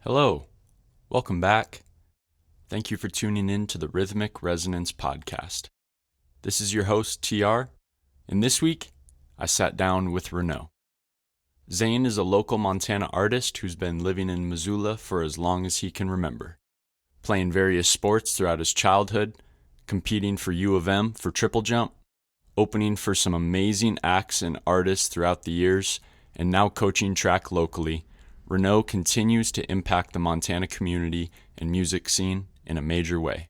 Hello, welcome back. Thank you for tuning in to the Rhythmic Resonance Podcast. This is your host, TR, and this week I sat down with Renaud. Zane is a local Montana artist who's been living in Missoula for as long as he can remember, playing various sports throughout his childhood, competing for U of M for triple jump, opening for some amazing acts and artists throughout the years, and now coaching track locally. Renaud continues to impact the Montana community and music scene in a major way.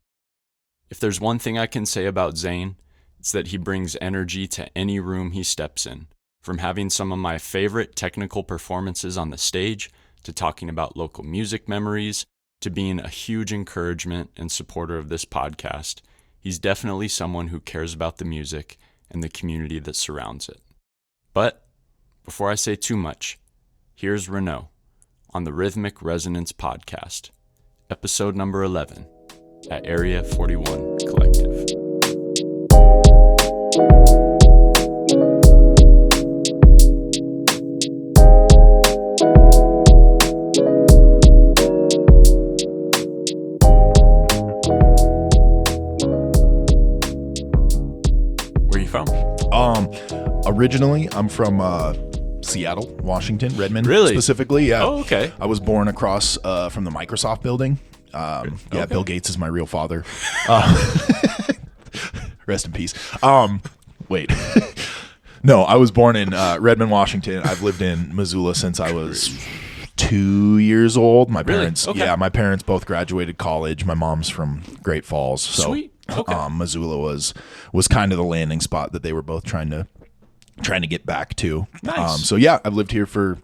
If there's one thing I can say about Zane, it's that he brings energy to any room he steps in, from having some of my favorite technical performances on the stage, to talking about local music memories, to being a huge encouragement and supporter of this podcast. He's definitely someone who cares about the music and the community that surrounds it. But before I say too much, here's Renaud on the Rhythmic Resonance Podcast, episode number 11, at Area 41 Collective. Where are you from? Originally, I'm from Seattle, Washington, Redmond. Really? Specifically, yeah. Oh, okay. I was born across from the Microsoft building. Yeah, Bill Gates is my real father. Rest in peace. Wait. No, I was born in Redmond, Washington. I've lived in Missoula since I was 2 years old. My parents, Really? Okay. my parents both graduated college. My mom's from Great Falls, so Sweet. Okay. Missoula was kind of the landing spot that they were both trying to get back to. Nice. So yeah, I've lived here for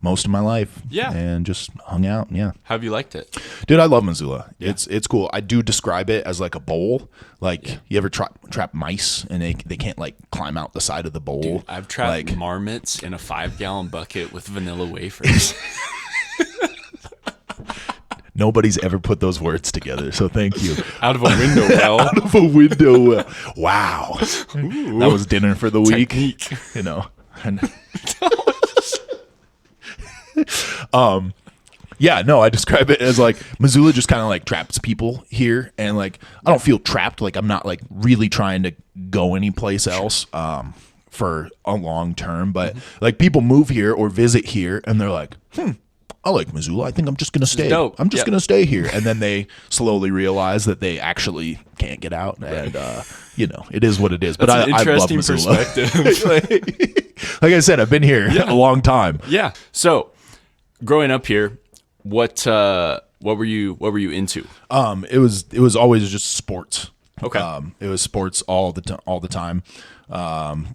most of my life. Yeah. And just hung out. Yeah. How have you liked it? Dude, I love Missoula. Yeah. It's cool. I do describe it as like a bowl. Like you ever trap mice and they can't like climb out the side of the bowl? Dude, I've trapped marmots in a 5-gallon bucket with vanilla wafers. Nobody's ever put those words together, so thank you. Out of a window well. Out of a window well. Wow. That was dinner for the week. Technique. You know. And yeah, no, I describe it as like Missoula just kind of like traps people here, and like I don't feel trapped. Like I'm not like really trying to go anyplace else for a long term, but like people move here or visit here and they're like, I like Missoula. I think I'm just gonna stay. dope. I'm just Yep. gonna stay here, and then they slowly realize that they actually can't get out, and you know, it is what it is. That's but an I love interesting Missoula. perspective. Like I said, I've been here a long time. Yeah. So, growing up here, what were you into? It was always just sports. Okay. It was sports all the time.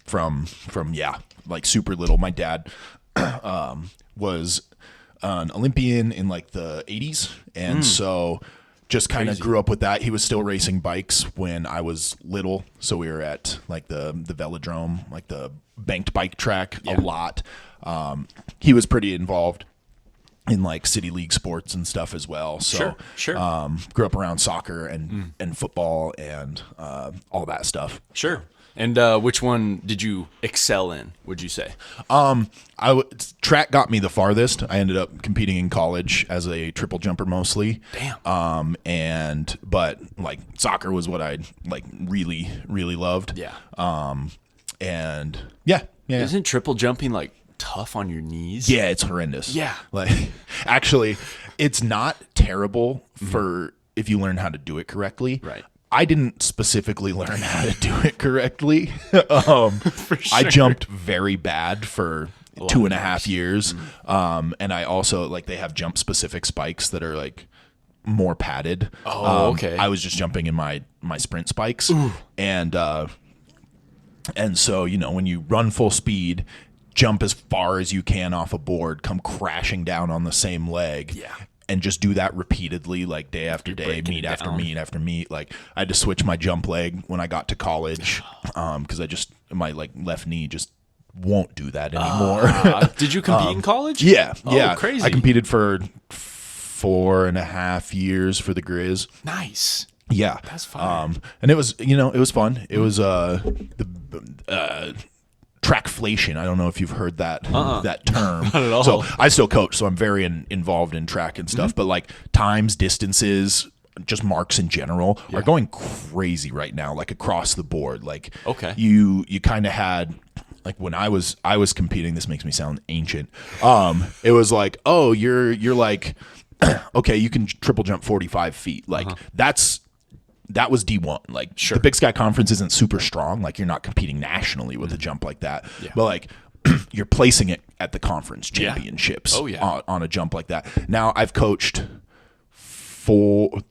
From yeah, like super little. My dad was an Olympian in like the 80s, and so just kind of Crazy. grew up with that. He was still racing bikes when I was little, so we were at like the velodrome, like the banked bike track a lot. He was pretty involved in like city league sports and stuff as well. So Sure. Grew up around soccer and football and all that stuff. Sure. And which one did you excel in, would you say? Track got me the farthest. I ended up competing in college as a triple jumper mostly. Damn. But like soccer was what I like really, really loved. Yeah. And yeah. Isn't triple jumping like tough on your knees? Yeah, it's horrendous. Yeah. Like actually, it's not terrible for if you learn how to do it correctly. Right. I didn't specifically learn how to do it correctly. I jumped very bad for 2.5 years. And I also like they have jump specific spikes that are like more padded. Oh, okay. I was just jumping in my sprint spikes. And so, you know, when you run full speed, jump as far as you can off a board, come crashing down on the same leg. Yeah. And just do that repeatedly, like day after day, meet after meet after meet. Like I had to switch my jump leg when I got to college because my like left knee just won't do that anymore. Did you compete in college? Yeah. Crazy. I competed for 4.5 years for the Grizz. Nice. Yeah. That's fun. And it was, it was fun. It was trackflation. I don't know if you've heard that that term. Not at all. So I still coach, so I'm very involved in track and stuff. But like times, distances, just marks in general are going crazy right now, like across the board. Like you kind of had, like when I was competing, this makes me sound ancient. It was like, oh, you're like, okay, you can triple jump 45 feet. Like that was D1. Like the Big Sky Conference isn't super strong. Like you're not competing nationally with a jump like that. Yeah. But like you're placing it at the conference championships on a jump like that. Now I've coached 3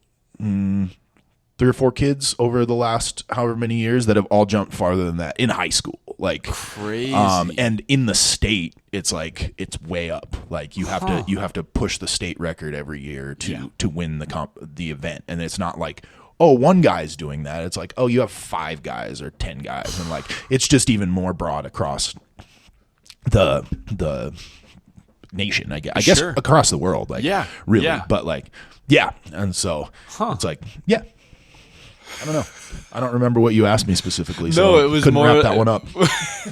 or 4 kids over the last however many years that have all jumped farther than that in high school. Like crazy. And in the state, it's like it's way up. Like you have to push the state record every year to win the event. And it's not like, oh, one guy's doing that. It's like, oh, you have 5 guys or 10 guys, and like it's just even more broad across the nation. I guess across the world. Like really, but like and so it's like I don't know. I don't remember what you asked me specifically. So no, it was couldn't more wrap that one up.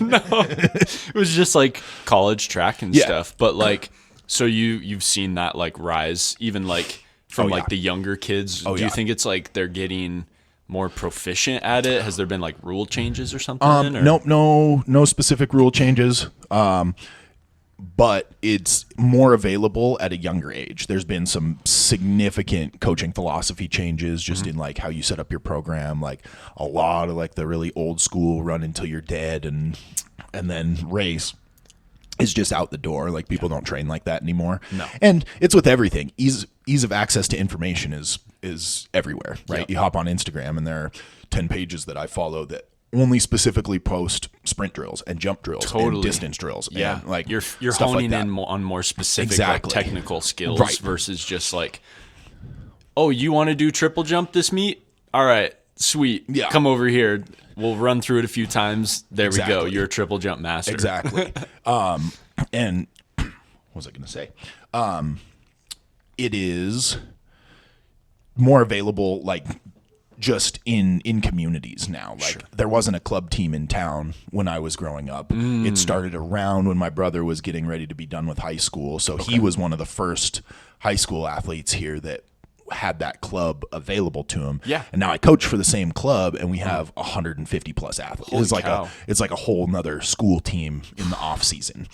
No, it was just like college track and stuff. But like, so you've seen that like rise, even like from like the younger kids. Do you think it's like they're getting more proficient at it? Has there been like rule changes or something? Nope, no specific rule changes. But it's more available at a younger age. There's been some significant coaching philosophy changes just in like how you set up your program. Like a lot of like the really old school run until you're dead and then race is just out the door. Like people don't train like that anymore. No. And it's with everything. Ease of access to information is everywhere, right? Yep. You hop on Instagram and there are 10 pages that I follow that only specifically post sprint drills and jump drills and distance drills. Yeah, and like you're honing in on more specific like, technical skills versus just like, oh, you want to do triple jump this meet? All right, sweet. Yeah. Come over here. We'll run through it a few times. There we go. You're a triple jump master. Exactly. And what was I going to say? It is more available, like just in communities now. Like there wasn't a club team in town when I was growing up. It started around when my brother was getting ready to be done with high school. So he was one of the first high school athletes here that had that club available to him. Yeah. And now I coach for the same club and we have 150 plus athletes. It's like a whole nother school team in the off season.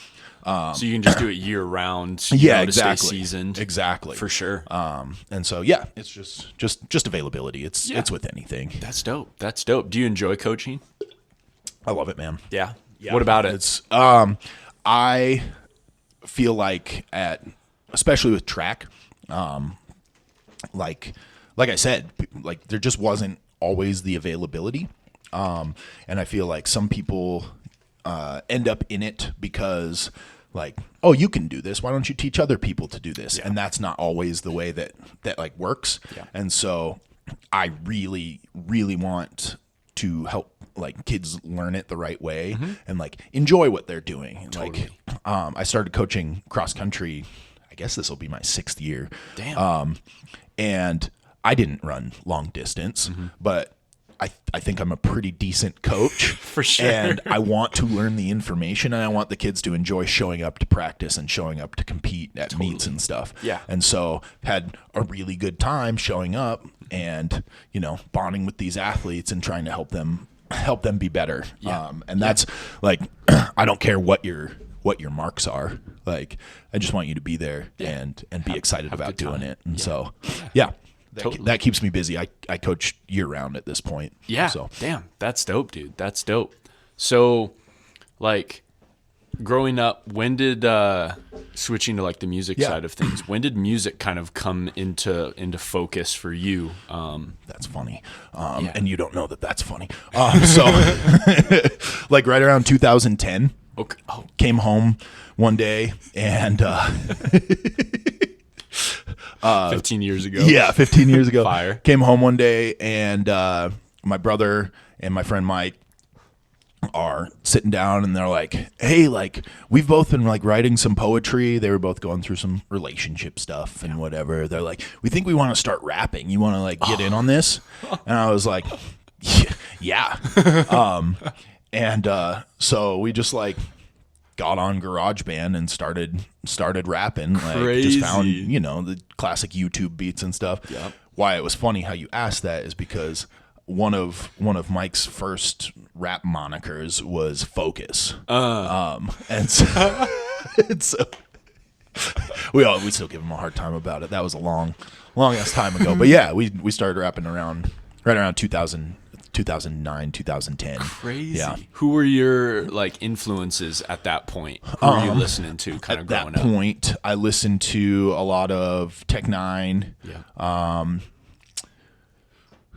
So you can just do it year round. Exactly. To stay seasoned. Exactly. For sure. And so it's just availability. It's with anything. That's dope. Do you enjoy coaching? I love it, man. Yeah. What about it? It's I feel like especially with track, like I said, like there just wasn't always the availability. And I feel like some people end up in it because like, oh, you can do this. Why don't you teach other people to do this? Yeah. And that's not always the way that like works. Yeah. And so I really, really want to help like kids learn it the right way and like enjoy what they're doing. Totally. Like, I started coaching cross country. I guess this will be my 6th year. Damn. And I didn't run long distance, but I think I'm a pretty decent coach. For sure. And I want to learn the information and I want the kids to enjoy showing up to practice and showing up to compete at meets and stuff. Yeah. And so had a really good time showing up and, bonding with these athletes and trying to help them be better. Yeah. And that's like, I don't care what your marks are. Like, I just want you to be there and be excited about doing it. And so, that keeps me busy. I coach year round at this point. Yeah. So damn, that's dope, dude. That's dope. So, like, growing up, when did switching to like the music side of things? When did music kind of come into focus for you? That's funny, and you don't know that that's funny. So, like right around 2010, came home one day and. 15 years ago. Yeah, 15 years ago. Fire. Came home one day and my brother and my friend Mike are sitting down and they're like, hey, like we've both been like writing some poetry. They were both going through some relationship stuff and whatever. They're like, we think we want to start rapping. You want to like get in on this? And I was like, yeah. And so we just like got on GarageBand and started rapping. Like Crazy. just found, the classic YouTube beats and stuff. Yep. Why it was funny how you asked that is because one of Mike's first rap monikers was Focus. And so, and so we still give him a hard time about it. That was a long ass time ago. But yeah, we started rapping right around 2009, 2010. Crazy. Yeah. Who were your like influences at that point? Who were you listening to kind of growing At that point, I listened to a lot of Tech Nine. Yeah.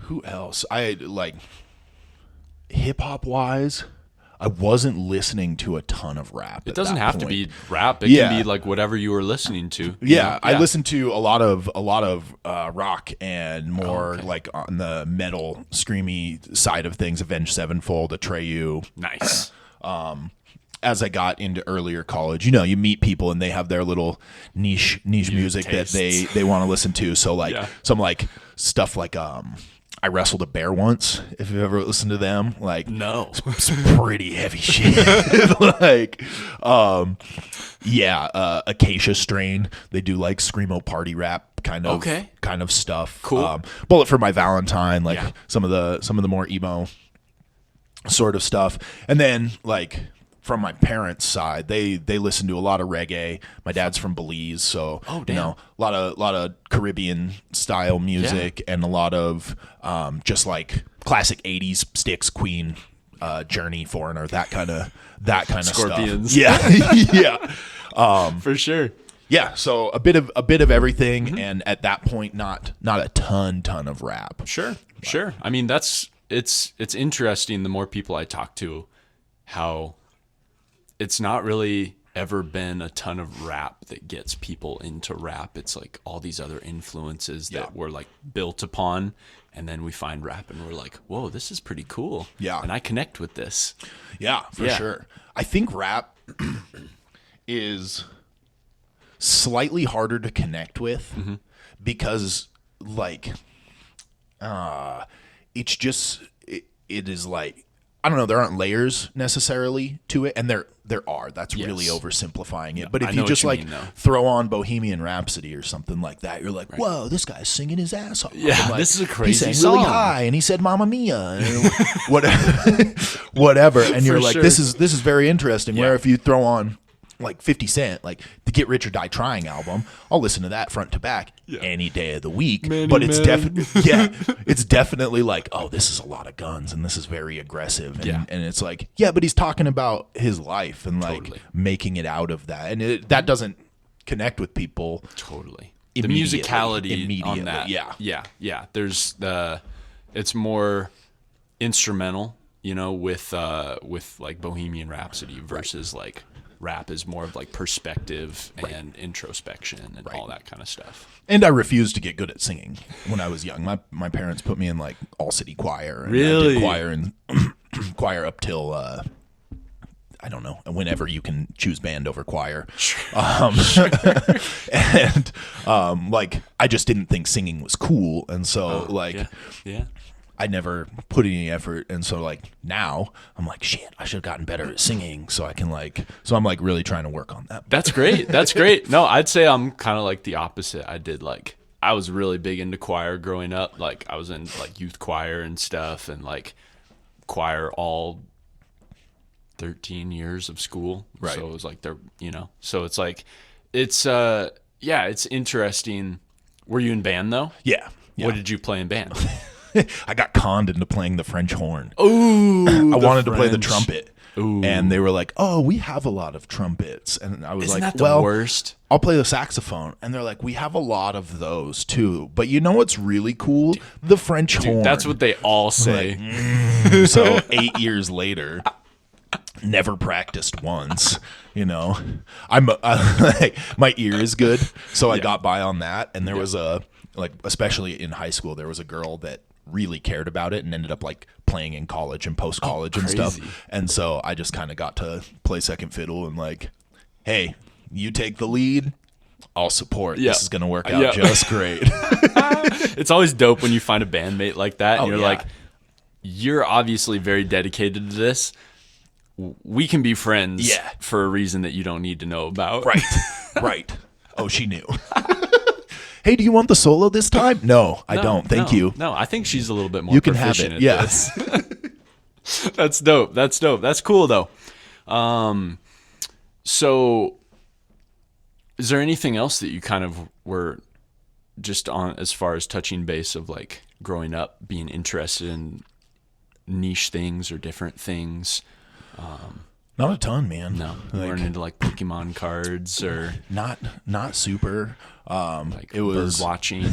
Who else? I like hip hop wise. I wasn't listening to a ton of rap. It doesn't have to be rap. It can be like whatever you were listening to. Yeah, I listened to a lot of rock and more like on the metal, screamy side of things. Avenged Sevenfold, Atreyu. Nice. As I got into earlier college, you meet people and they have their little niche music tastes. that they want to listen to. So like some like stuff like I Wrestled a Bear Once, if you've ever listened to them. Like, No. some pretty heavy shit. Like, Acacia Strain. They do like screamo party rap kind of stuff. Cool. Bullet for My Valentine, like some of the more emo sort of stuff. And then like from my parents' side, they listen to a lot of reggae. My dad's from Belize, so a lot of Caribbean style music and a lot of just like classic '80s Styx, Queen, Journey, Foreigner, that kind of Scorpions. stuff. Yeah, For sure. yeah. So a bit of everything, and at that point, not a ton of rap. Sure. I mean, it's interesting. The more people I talk to, how it's not really ever been a ton of rap that gets people into rap. It's like all these other influences that were like built upon, and then we find rap and we're like, whoa, this is pretty cool. Yeah. And I connect with this. Yeah, for sure. I think rap is slightly harder to connect with because like it's just it is like, I don't know, there aren't layers necessarily to it, and there are. That's really oversimplifying it. But if you just like throw on Bohemian Rhapsody or something like that, you're like, whoa, this guy's singing his ass off. Yeah, like, this is a crazy he sang song. really high, and he said "Mamma Mia," and whatever. And you're like, this is very interesting. Where if you throw on like 50 Cent, like the Get Rich or Die Trying album, I'll listen to that front to back any day of the week. But it's it's definitely like, oh, this is a lot of guns and this is very aggressive. And, and it's like, but he's talking about his life and like making it out of that. And that doesn't connect with people. Totally. The musicality on that. Yeah. There's it's more instrumental, with like Bohemian Rhapsody versus like rap is more of like perspective and introspection and all that kind of stuff. And I refused to get good at singing when I was young. My parents put me in like all city choir. And really? I did choir and choir up till I don't know, whenever you can choose band over choir. And like I just didn't think singing was cool, and so I never put any effort, and so like now I'm like, shit, I should have gotten better at singing, so I'm like really trying to work on that. That's great. No, I'd say I'm kind of like the opposite. I was really big into choir growing up. Like I was in like youth choir and stuff, and like choir all 13 years of school. Right. So it was like so it's like it's interesting. Were you in band though? Yeah. What did you play in band? I got conned into playing the French horn. Ooh, I wanted to play the trumpet. Ooh. And they were like, "Oh, we have a lot of trumpets." And I was Isn't like, that the worst? I'll play the saxophone. And they're like, "We have a lot of those too. But you know what's really cool? The French horn." That's what they all say. Like, so 8 years later, never practiced once. I'm like, my ear is good, so I got by on that. And there was especially in high school, there was a girl that really cared about it and ended up like playing in college and post college and stuff. And so I just kind of got to play second fiddle and like, hey, you take the lead, I'll support. This is going to work out just great. It's always dope when you find a bandmate like that and you're like, you're obviously very dedicated to this, we can be friends Yeah. for a reason that you don't need to know about. Right. Right. Oh, she knew. Hey, do you want the solo this time? No, I don't. Thank you. No, I think she's a little bit more You can have proficient it. at Yeah. this. That's dope. That's cool though. So is there anything else that you kind of were just on as far as touching base of like growing up being interested in niche things or different things? Not a ton, man. No, you weren't into like Pokemon cards or Not super. like It was bird watching.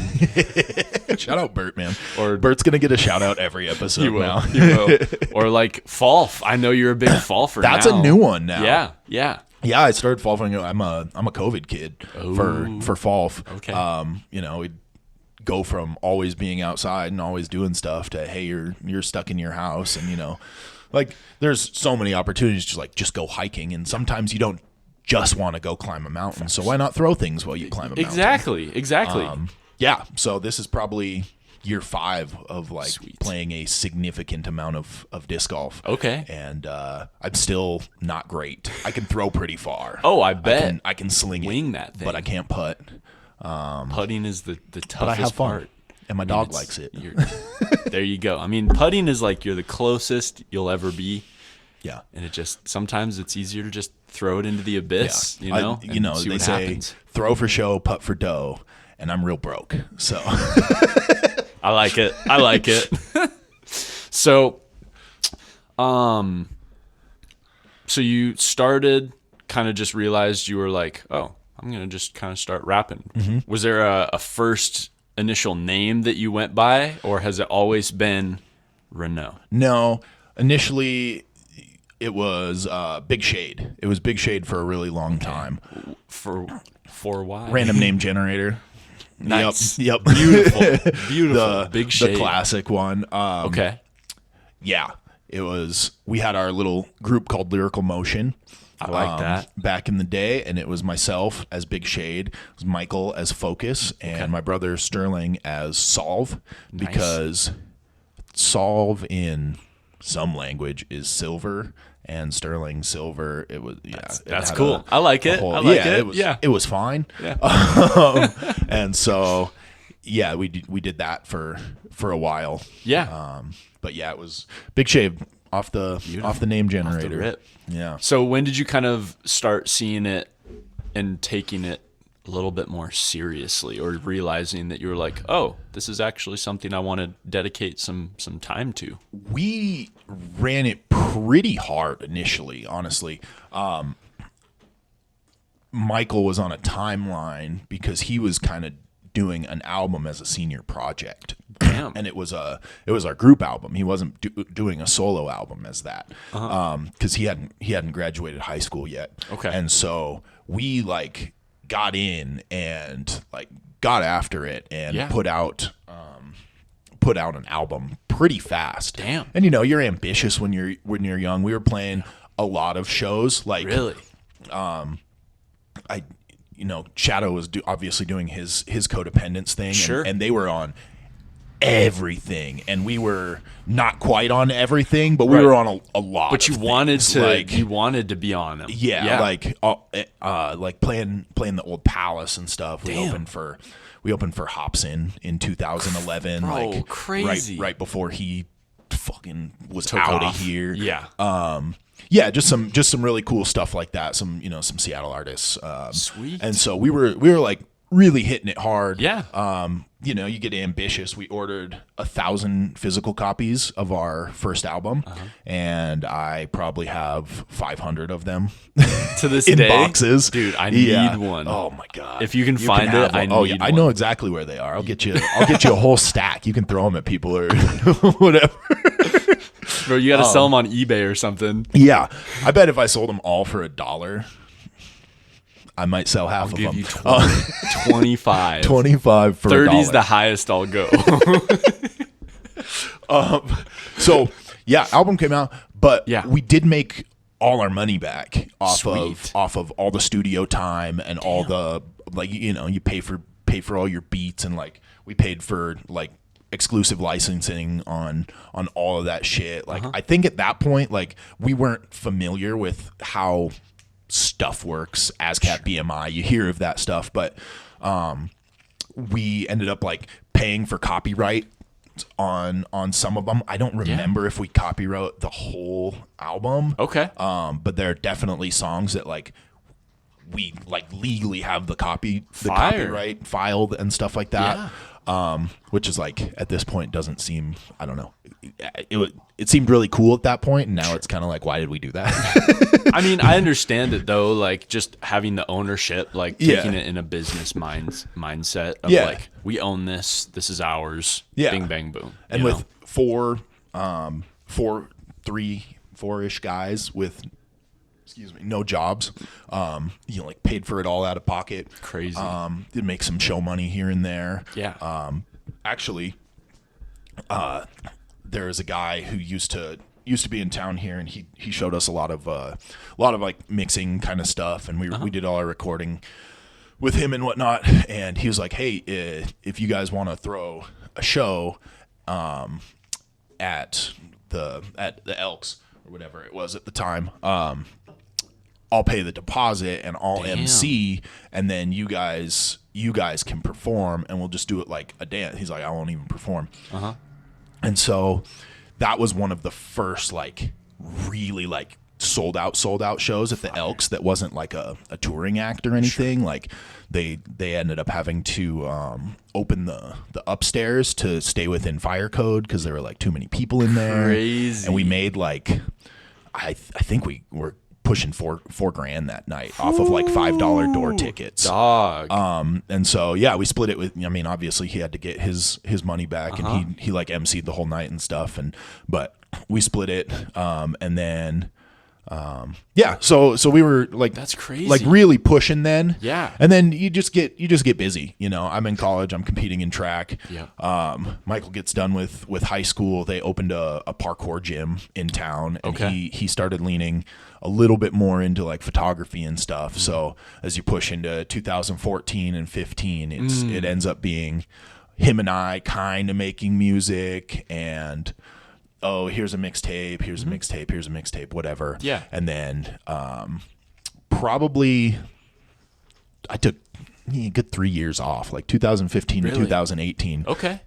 shout out Bert, man. Or- Bert's gonna get a shout out every episode You will. now. You will. Or like Falf. I know you're a big Falfer. That's now. a new one now. Yeah. Yeah, I started Falfing. I'm a COVID kid for Falf. Okay. We'd go from always being outside and always doing stuff to, hey, you're stuck in your house, and like there's so many opportunities to just go hiking, and sometimes you don't just want to go climb a mountain, so why not throw things while you climb a mountain? Exactly. Yeah, so this is probably year 5 of like Sweet. playing a significant amount of disc golf. Okay. And I'm still not great. I can throw pretty far. Oh, I bet. I can sling Wing it, that thing. but I can't putt. Putting is the toughest But I have fun, part. and my dog likes it. There you go. I mean, putting is like you're the closest you'll ever be, Yeah. and it just sometimes it's easier to just throw it into the abyss. Yeah. And see They what say happens. throw for show, putt for dough, and I'm real broke. So I like it. So, so you started, kind of just realized you were like, oh, I'm gonna just kind of start rapping. Mm-hmm. Was there a first initial name that you went by, or has it always been Renault? no, initially it was Big Shade. It was Big Shade for a really long time. For why? Random name generator. Nice. Yep. Beautiful. Big Shade. The classic one. Okay. Yeah. It was, we had our little group called Lyrical Motion. I like that. Back in the day, and it was myself as Big Shade, it was Michael as Focus, and my brother Sterling as Solve, because Solve in some language is silver, and Sterling silver. It was That's cool. I like it. It was fine. Yeah. And so we did that for a while. Yeah. But yeah, it was Big Shade off the name generator. rip. Yeah. So when did you kind of start seeing it and taking it a little bit more seriously, or realizing that you were like, oh, this is actually something I want to dedicate some time to? We ran it pretty hard initially, honestly. Michael was on a timeline because he was kind of doing an album as a senior project. Damn. And it was our group album. He wasn't doing a solo album as that, because he hadn't graduated high school yet. Okay. And so we like got in and like got after it and put out an album pretty fast. Damn. And you're ambitious when you're young. We were playing a lot of shows. Like Really? Shadow was obviously doing his codependence thing. Sure. And they were on everything, and we were not quite on everything, but we were on a lot. But of you wanted things. to, like, you wanted to be on them. yeah, like playing the old Palace and stuff. We opened for Hobson in 2011. Bro, like crazy. right before he fucking was Took out off. of here. Yeah. Just some really cool stuff like that. Some Seattle artists. Sweet. And so we were like really hitting it hard. Yeah. You get ambitious. We ordered 1,000 physical copies of our first album, and I probably have 500 of them To this in day, boxes. dude, I need one. Oh my god! If you can find have it, I one. Oh need yeah, I one. know exactly where they are. I'll get you a whole stack. You can throw them at people or whatever. Bro, you got to sell them on eBay or something. Yeah, I bet if I sold them all for $1, I might sell half of Give them. you 25. 25 for 30's $1. the highest I'll go. So yeah, album came out, but Yeah. we did make all our money back off Sweet. of all the studio time and all the you pay for all your beats, and like we paid for like exclusive licensing on all of that shit. Like I think at that point, like we weren't familiar with how stuff works. ASCAP, BMI, you hear of that stuff, but we ended up like paying for copyright on some of them. I don't remember if we copyright the whole album. Okay. But there are definitely songs that like we like legally have the copyright filed and stuff like that. Which is like at this point doesn't seem, I don't know. It seemed really cool at that point, and now it's kind of like, why did we do that? I mean, I understand it though, like just having the ownership, like taking it in a business mindset of like, we own this is ours. Bing bang boom. And with four-ish guys with no jobs, like paid for it all out of pocket. Crazy. Did make some show money here and there. Yeah. Actually, there is a guy who used to be in town here, and he showed us a lot of like mixing kind of stuff, and we did all our recording with him and whatnot. And he was like, "Hey, if you guys want to throw a show at the Elks or whatever it was at the time, I'll pay the deposit and I'll MC, and then you guys can perform, and we'll just do it like a dance." He's like, "I won't even perform." And so that was one of the first like really like sold out shows at the Elks that wasn't like a touring act or anything. Like they ended up having to open the upstairs to stay within fire code because there were like too many people in there. Crazy. And we made like I think we were pushing $4,000 that night off of like $5 door tickets. Dog. And so we split it with, I mean, obviously he had to get his money back, and he like emceed the whole night and stuff, but we split it. And then so we were like, that's crazy, like really pushing then. Yeah. And then you just get busy, you know. I'm in college, I'm competing in track. Michael gets done with high school. They opened a parkour gym in town, and he started leaning a little bit more into like photography and stuff. So as you push into 2014 and 15, it ends up being him and I kind of making music, and here's a mixtape, here's a mixtape, whatever. Yeah. And then probably I took a good 3 years off, like 2015 to 2018. Okay.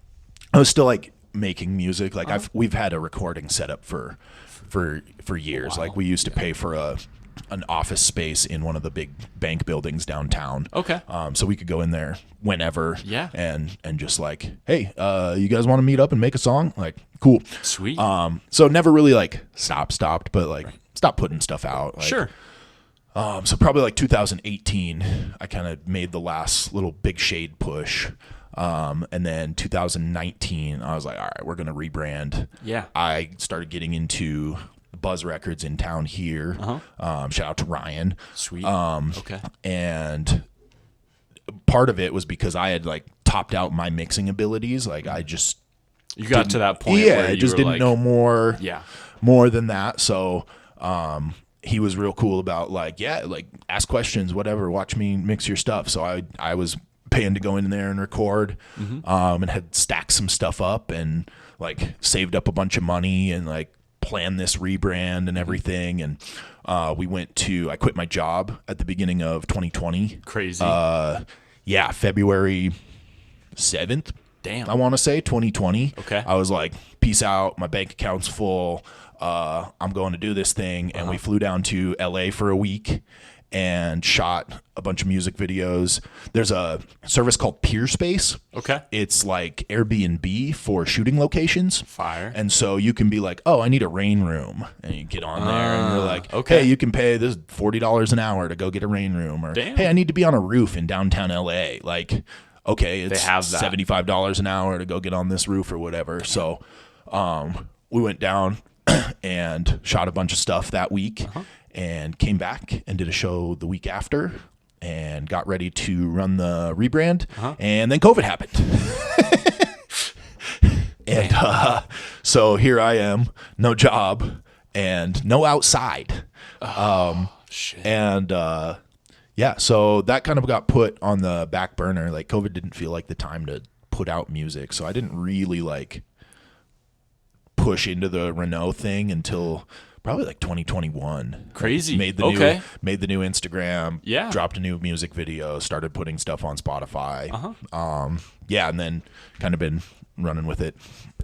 I was still like making music. Like we've had a recording set up for years. Like we used to pay for an office space in one of the big bank buildings downtown. Okay. So we could go in there whenever. Yeah. And just like, hey, you guys want to meet up and make a song? Like, cool. Sweet. So never really like stopped, but like stopped putting stuff out. Like, sure. So probably like 2018, I kind of made the last little Big Shade push. And then 2019, I was like, all right, we're going to rebrand. Yeah. I started getting into Buzz Records in town here. Shout out to Ryan. Sweet. Okay. And part of it was because I had like topped out my mixing abilities. Like you got to that point. Yeah, where I just didn't know more than that. So, he was real cool about like, ask questions, whatever, watch me mix your stuff. So I was paying to go in there and record, and had stacked some stuff up and like saved up a bunch of money and like planned this rebrand and everything. And I quit my job at the beginning of 2020. Crazy. February 7th. Damn. I want to say 2020. Okay. I was like, peace out. My bank account's full. I'm going to do this thing. And we flew down to LA for a week and shot a bunch of music videos. There's a service called Peerspace. Okay. It's like Airbnb for shooting locations. Fire. And so you can be like, oh, I need a rain room. And you get on there and you're like, okay, hey, you can pay this $40 an hour to go get a rain room. Or, damn, hey, I need to be on a roof in downtown LA. Like, okay, it's they have that. $75 an hour to go get on this roof or whatever. So we went down and shot a bunch of stuff that week. And came back and did a show the week after and got ready to run the rebrand. And then COVID happened. And so here I am, no job and no outside. Shit. And so that kind of got put on the back burner. Like COVID didn't feel like the time to put out music. So I didn't really like push into the Renault thing until probably like 2021. Crazy. Made the new Instagram. Yeah. Dropped a new music video. Started putting stuff on Spotify. Yeah, and then kind of been running with it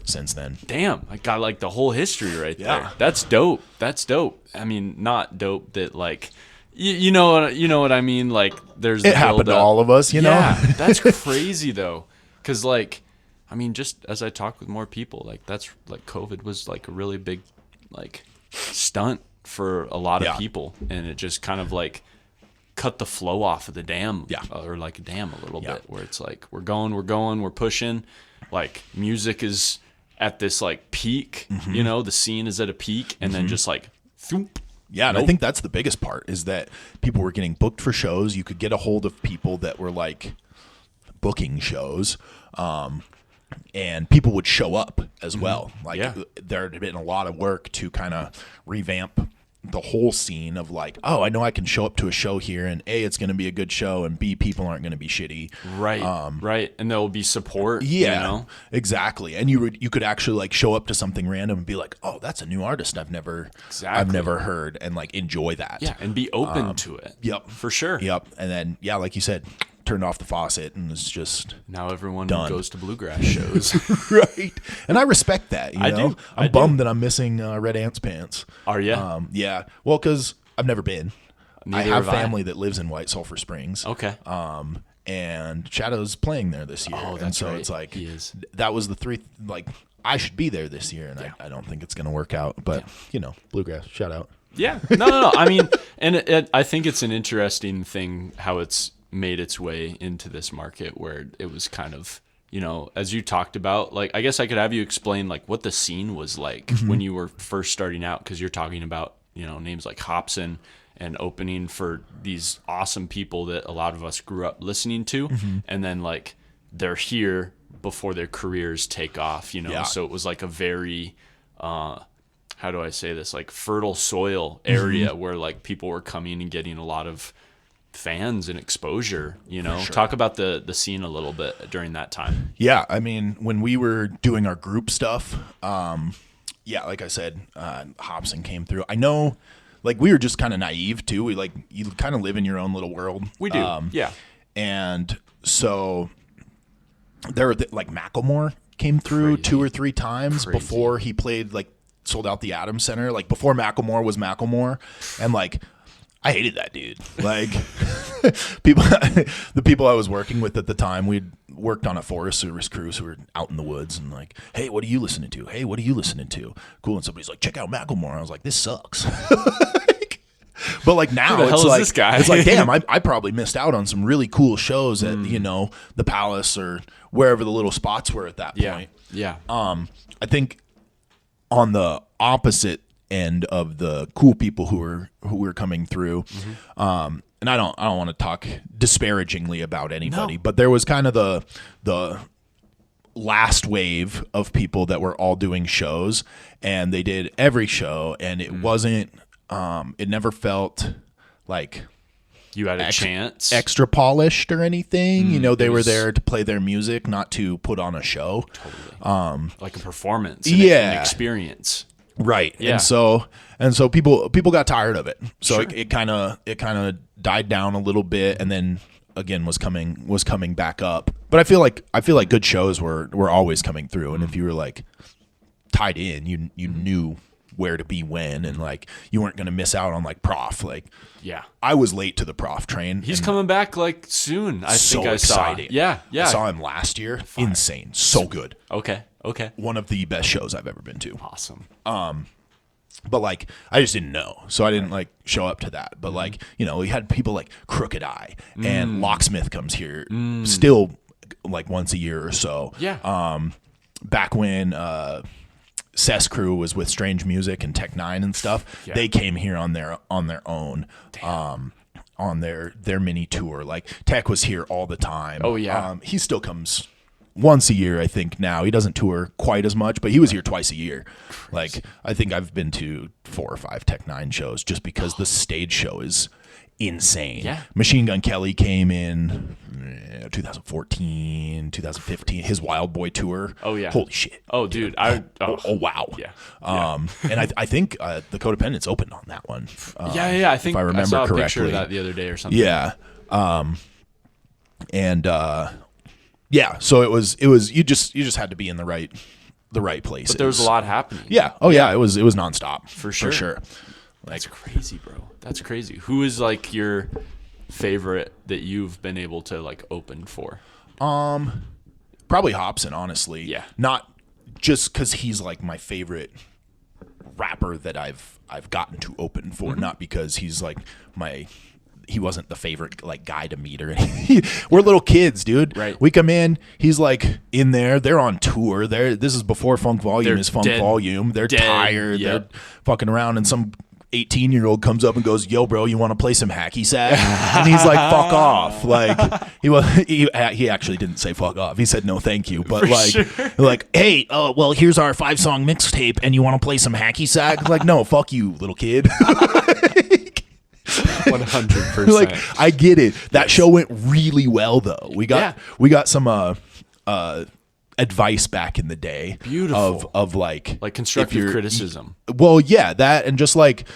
since then. Damn, I got like the whole history right Yeah. there. That's dope. That's dope. I mean, not dope that like, you know what I mean. Like, there's It happened to all of us, you know. Yeah, that's crazy though, because like, I mean, just as I talk with more people, like that's like COVID was like a really big like stunt for a lot of people, and it just kind of like cut the flow off of the dam, or like a dam a little bit, where it's like we're pushing, like music is at this like peak, you know, the scene is at a peak, and then just like thoop. Yeah, and I think that's the biggest part is that people were getting booked for shows. You could get a hold of people that were like booking shows, and people would show up as well. Like there had been a lot of work to kind of revamp the whole scene of like, oh, I know I can show up to a show here, and A, it's going to be a good show, and B, people aren't going to be shitty. Right. And there will be support. Yeah, you know? Exactly. And you could actually like show up to something random and be like, oh, that's a new artist I've never heard, and like enjoy that. Yeah, and be open to it. Yep, for sure. Yep. And then like you said, turned off the faucet and it's just now everyone done. Goes to bluegrass shows. Right. And I respect that. You know? I'm bummed that I'm missing Red Ants Pants. Are you? Yeah. Well, because I've never been. Neither I have family that lives in White Sulphur Springs. Okay. And Shadow's playing there this year. Oh, that's and so right. it's like he is. That was the three, like I should be there this year, and I don't think it's going to work out. But you know, bluegrass, shout out. Yeah. No. I mean, and I think it's an interesting thing how it's made its way into this market where it was kind of, you know, as you talked about, like, I guess I could have you explain like what the scene was like when you were first starting out, because you're talking about, you know, names like Hobson and opening for these awesome people that a lot of us grew up listening to, and then like they're here before their careers take off, you know. So it was like a very how do I say this, like fertile soil area where like people were coming and getting a lot of fans and exposure, you know. Sure. Talk about the scene a little bit during that time. Yeah, I mean, when we were doing our group stuff, like I said, Hobson came through. I know, like, we were just kind of naive too. We like, you kind of live in your own little world. We do, and so there were like Macklemore came through 2 or 3 times before he played, like, sold out the Adams Center, like before Macklemore was Macklemore, and like I hated that dude. Like the people I was working with at the time, we'd worked on a Forest Service crew, so we were out in the woods and like, hey, what are you listening to? Hey, what are you listening to? Cool. And somebody's like, check out Macklemore. I was like, this sucks. But like now it's like, this guy? It's like, damn, I probably missed out on some really cool shows at, you know, the Palace or wherever the little spots were at that point. Yeah. I think on the opposite end of the cool people who were coming through, and I don't want to talk disparagingly about anybody, but there was kind of the last wave of people that were all doing shows, and they did every show, and it wasn't it never felt like you had a chance, extra polished or anything. You know, they were there to play their music, not to put on a show. Totally. Like a performance, an experience. Right. Yeah. And so people got tired of it. So it kind of died down a little bit, and then again was coming back up. But I feel like good shows were always coming through, and if you were like tied in, you knew where to be when, and like you weren't going to miss out on like Prof. Like, I was late to the Prof train. He's coming back like soon. I think I excited. saw. Yeah. I saw him last year. Insane. So good. Okay. One of the best shows I've ever been to. Awesome. But like I just didn't know, so I didn't like show up to that. But like, you know, we had people like Crooked Eye and Locksmith comes here still like once a year or so. Back when Cess Crew was with Strange Music and Tech Nine and stuff, they came here on their own. On their mini tour. Like Tech was here all the time. Oh yeah. He still comes once a year, I think now. He doesn't tour quite as much, but he was here twice a year. Crazy. Like, I think I've been to 4 or 5 Tech Nine shows just because the stage show is insane. Yeah. Machine Gun Kelly came in 2014, 2015. His Wild Boy tour. Oh yeah. Holy shit. Oh dude. Oh wow. Yeah. And I think the Codependents opened on that one. Yeah. I think if I remember saw a correctly. picture of that the other day or something. Yeah. So it was you just had to be in the right places. But there was a lot happening. Yeah. Oh yeah. It was nonstop For sure. That's crazy, bro. That's crazy. Who is like your favorite that you've been able to like open for? Probably Hobson, honestly. Yeah. Not just because he's like my favorite rapper that I've gotten to open for, not because he's like he wasn't the favorite like guy to meet or anything. We're little kids, dude. Right. We come in, he's like in there, they're on tour. This is before Funk Volume is Funk Volume. They're tired, they're fucking around, and some 18-year-old comes up and goes, "Yo, bro, you want to play some hacky sack?" And he's like, "Fuck off!" Like he actually didn't say "fuck off." He said, "No, thank you." But like, "Hey, well, here's our 5-song mixtape, and you want to play some hacky sack?" Like, no, fuck you, little kid. 100%. Like, I get it. That show went really well, though. We got some advice back in the day. Beautiful. Of like constructive criticism. Well, yeah, that, and just like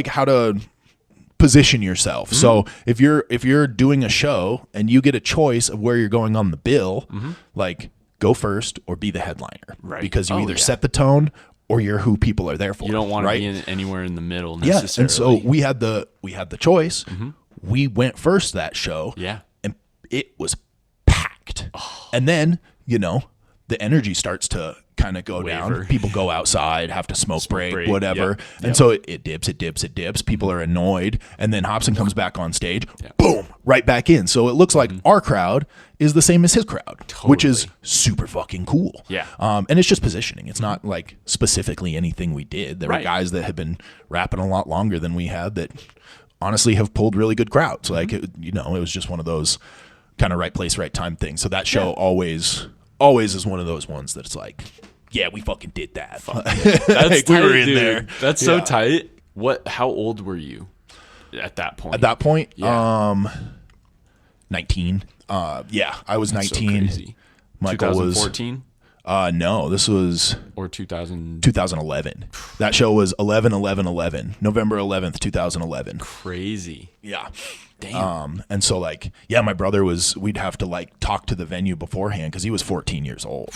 how to position yourself. So if you're doing a show and you get a choice of where you're going on the bill, like go first or be the headliner, right? Because you either set the tone or you're who people are there for. You don't want to be anywhere in the middle necessarily. And so we had the choice. We went first that show. Yeah. And it was packed. And then, the energy starts to kind of go down. People go outside, have to smoke break, whatever. Yep. And so it dips. People are annoyed. And then Hobson comes back on stage. Yep. Boom, right back in. So it looks like our crowd is the same as his crowd, which is super fucking cool. Yeah. And it's just positioning. It's not like specifically anything we did. There were guys that had been rapping a lot longer than we had that honestly have pulled really good crowds. Like, it was just one of those kind of right place, right time things. So that show always is one of those ones that it's like, yeah, we fucking did that. That's like, tight, we were in dude. there. That's so tight. How old were you at that point? At that point, 19. I was 19. So crazy. Michael 2014? No, this was or 2011. That show was 11/11/11, November 11th, 2011. Crazy. Yeah. Damn. And so like, my brother we'd have to like talk to the venue beforehand because he was 14 years old,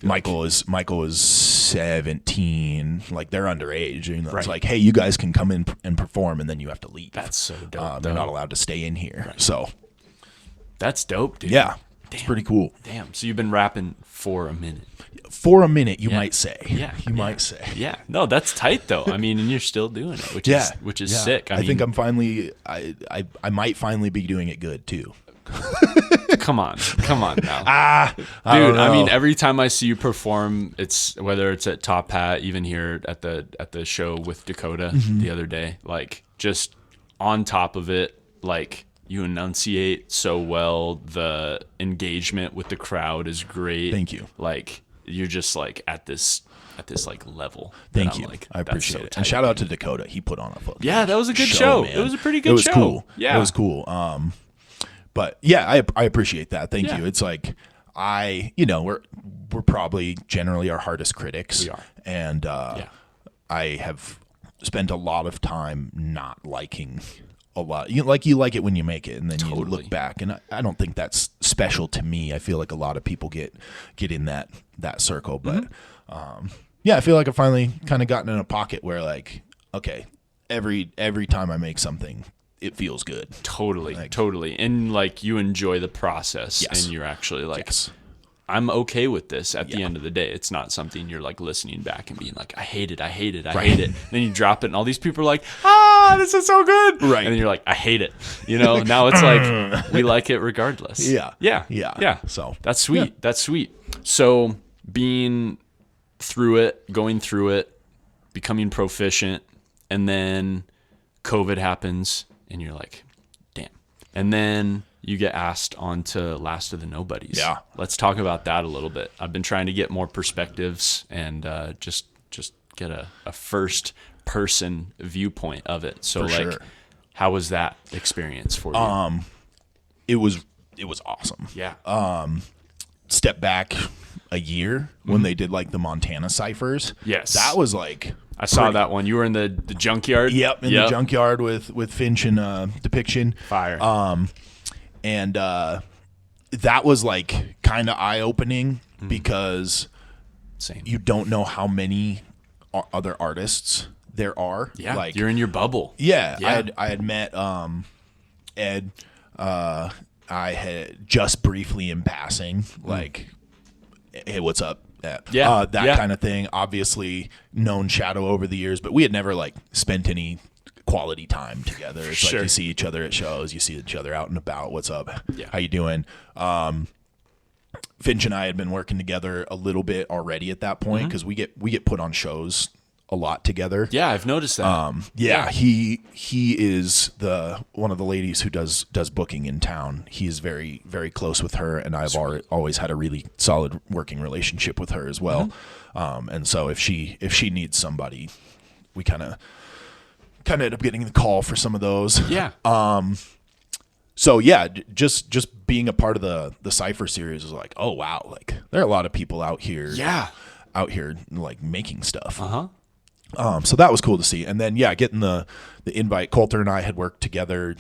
Michael is 17, like they're underage. It's like, hey, you guys can come in and perform, and then you have to leave. That's so dope. They're not allowed to stay in here. Right. So that's dope, dude. Yeah. It's pretty cool. Damn. So you've been rapping for a minute. For a minute, you might say. Yeah. You might say. Yeah. No, that's tight though. I mean, and you're still doing it, which is sick. I think I'm finally I might finally be doing it good too. Come on now. Dude, I mean, every time I see you perform, it's whether it's at Top Hat, even here at the show with Dakota the other day, like just on top of it, like you enunciate so well. The engagement with the crowd is great. Thank you. Like you're just like at this like level. Thank you. Like, I appreciate it. And shout out to Dakota. He put on a fucking that was a good show. Man. It was a pretty good show. Cool. Yeah. It was cool. But yeah, I appreciate that. Thank you. It's like we're probably generally our hardest critics. We are. And I have spent a lot of time not liking a lot. You like it when you make it, and then you look back, and I don't think that's special to me. I feel like a lot of people get in that circle, but I feel like I finally kind of gotten in a pocket where like, okay, every time I make something, it feels good. Totally. And like you enjoy the process, and you're actually like, I'm okay with this at the end of the day. It's not something you're like listening back and being like, I hate it. Hate it. Then you drop it and all these people are like, this is so good. Right. And then you're like, I hate it. Now it's like, we like it regardless. Yeah. So that's sweet. Yeah. That's sweet. So being through it, going through it, becoming proficient, and then COVID happens and you're like, damn. And then you get asked on to Last of the Nobodies. Yeah. Let's talk about that a little bit. I've been trying to get more perspectives and just get a first person viewpoint of it. So For like, sure. how was that experience for you? It was awesome. Yeah. Step back a year when they did like the Montana ciphers. Yes. That was like, I saw that one. You were in the junkyard? yep, in the junkyard with Finch and Depiction. Fire. And that was like kind of eye-opening because Same. you don't know how many other artists there are. Yeah, like, you're in your bubble. Yeah, Yeah. I had met Ed. I had just briefly in passing, like, hey, what's up? Yeah, that kind of thing. Obviously, known Shadow over the years, but we had never like spent any quality time together. It's Sure. like you see each other at shows, you see each other out and about. What's up? Yeah. How you doing? Finch and I had been working together a little bit already at that point because we get put on shows a lot together. Yeah, I've noticed that. He is the one of the ladies who does booking in town. He is very, very close with her, and I've always had a really solid working relationship with her as well. And so if she needs somebody, we kind of end up getting the call for some of those. Yeah. So yeah, just being a part of the Cypher series is like, oh wow, like there are a lot of people out here. Yeah. Out here like making stuff. Uh-huh. So that was cool to see. And then, yeah, getting the invite. Coulter and I had worked together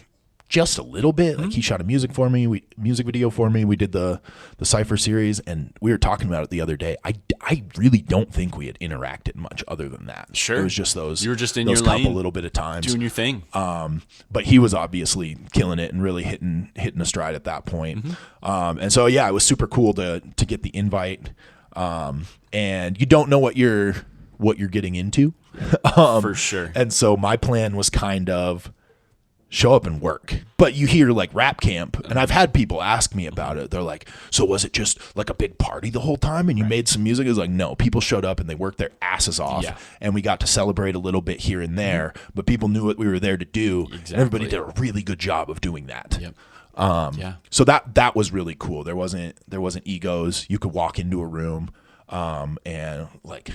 just a little bit. Like he shot a music video for me. We did the Cypher series, and we were talking about it the other day. I really don't think we had interacted much other than that. Sure. It was just those. You were just in those your couple lane, little bit of times. doing your thing. But he was obviously killing it and really hitting a stride at that point. And so, yeah, it was super cool to get the invite. And you don't know what you're getting into. For sure. And so my plan was kind of show up and work. But you hear like rap camp, and I've had people ask me about it. They're like, so was it just like a big party the whole time and you made some music? It was like, no, people showed up and they worked their asses off. Yeah. And we got to celebrate a little bit here and there, but people knew what we were there to do. Exactly. And everybody did a really good job of doing that. Yep. So that was really cool. There wasn't egos. You could walk into a room and like,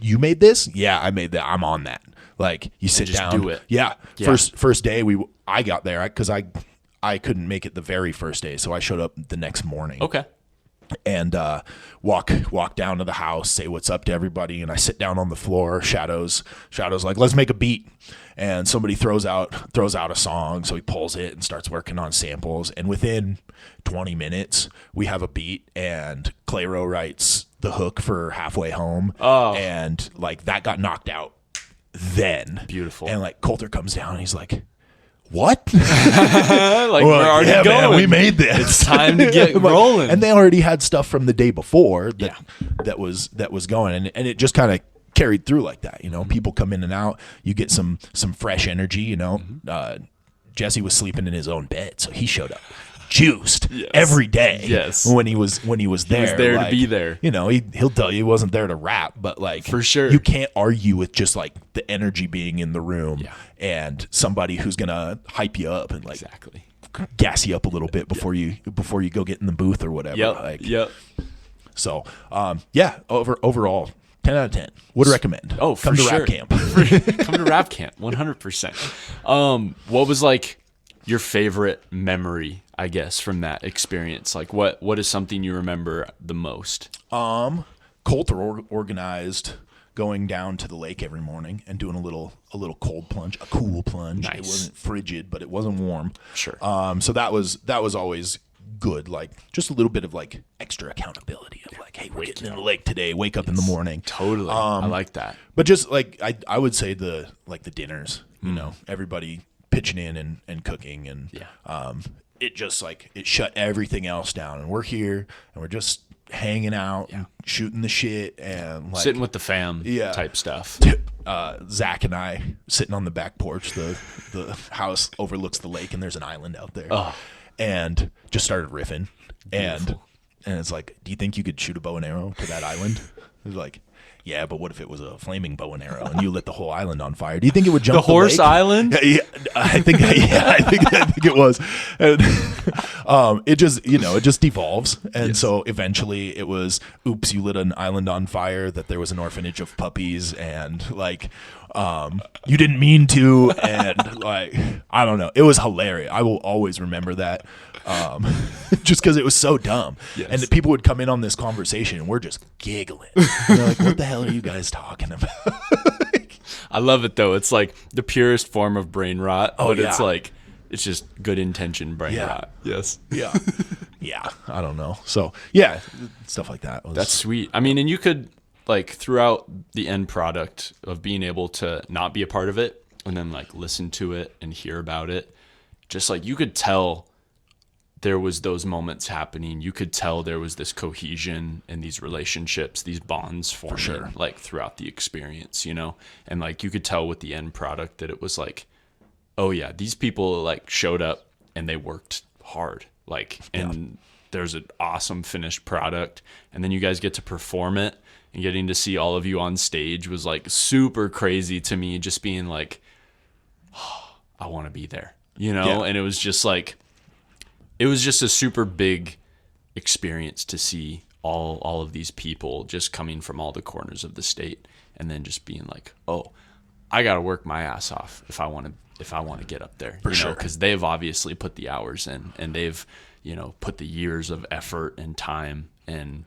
you made this? Yeah, I made that. I'm on that. Like you sit just down. do it. Yeah. Yeah. First day I got there because I couldn't make it the very first day, so I showed up the next morning. Okay. And walk down to the house, say what's up to everybody, and I sit down on the floor. Shadow's like, let's make a beat. And somebody throws out a song, so he pulls it and starts working on samples. And within 20 minutes, we have a beat, and Clairo writes the hook for Halfway Home. Oh. And like that got knocked out then. Beautiful. And like Coulter comes down and he's like, what? Like we're already yeah, going. man, we made this. It's time to get rolling. And they already had stuff from the day before that was going, and it just kind of carried through like that. You know, people come in and out. You get some fresh energy. You know, Jesse was sleeping in his own bed, so he showed up juiced every day. Yes. when he was there. He was there to be there. You know, he'll tell you he wasn't there to rap, but like For sure. you can't argue with just like the energy being in the room Yeah. and somebody who's gonna hype you up and like Exactly. gas you up a little bit before you go get in the booth or whatever. Yep. So, overall, 10 out of 10. Would recommend. Oh, for come to sure. rap camp. Come to rap camp, 100%. What was like your favorite memory, I guess, from that experience? Like what is something you remember the most? Coulter organized going down to the lake every morning and doing a little cold plunge, a cool plunge. Nice. It wasn't frigid, but it wasn't warm. Sure. So that was always good. Like just a little bit of like extra accountability of like, hey, we're getting in the lake today. Wake up in the morning. Totally. I like that. But just like I would say the dinners, you know, everybody pitching in and cooking and it just like it shut everything else down, and we're here and we're just hanging out and shooting the shit and like Sitting with the fam type stuff. Zach and I sitting on the back porch. The house overlooks the lake and there's an island out there. And just started riffing. Beautiful. And it's like, do you think you could shoot a bow and arrow to that island? It was like, yeah, but what if it was a flaming bow and arrow and you lit the whole island on fire? Do you think it would jump The Horse lake? Island? Yeah, I think it was. And, it just devolves. And so eventually it was, oops, you lit an island on fire, that there was an orphanage of puppies, and like, you didn't mean to, and like, I don't know. It was hilarious. I will always remember that. Just because it was so dumb. Yes. And people would come in on this conversation and we're just giggling. And they're like, what the hell are you guys talking about? I love it though. It's like the purest form of brain rot, but it's like, it's just good intention brain rot. Yes. Yeah. Yeah. I don't know. So yeah, stuff like that. That's sweet. I mean, and you could like throughout the end product of being able to not be a part of it and then like listen to it and hear about it, just like you could tell there was those moments happening. You could tell there was this cohesion and these relationships, these bonds forming, for sure, like throughout the experience, you know? And like you could tell with the end product that it was like, oh yeah, these people like showed up and they worked hard. Like, and there's an awesome finished product. And then you guys get to perform it, and getting to see all of you on stage was like super crazy to me, just being like, oh, I want to be there, you know? Yeah. And it was just like, it was just a super big experience to see all of these people just coming from all the corners of the state, and then just being like, oh, I got to work my ass off if I want to get up there, for sure, because they've obviously put the hours in, and they've, put the years of effort and time and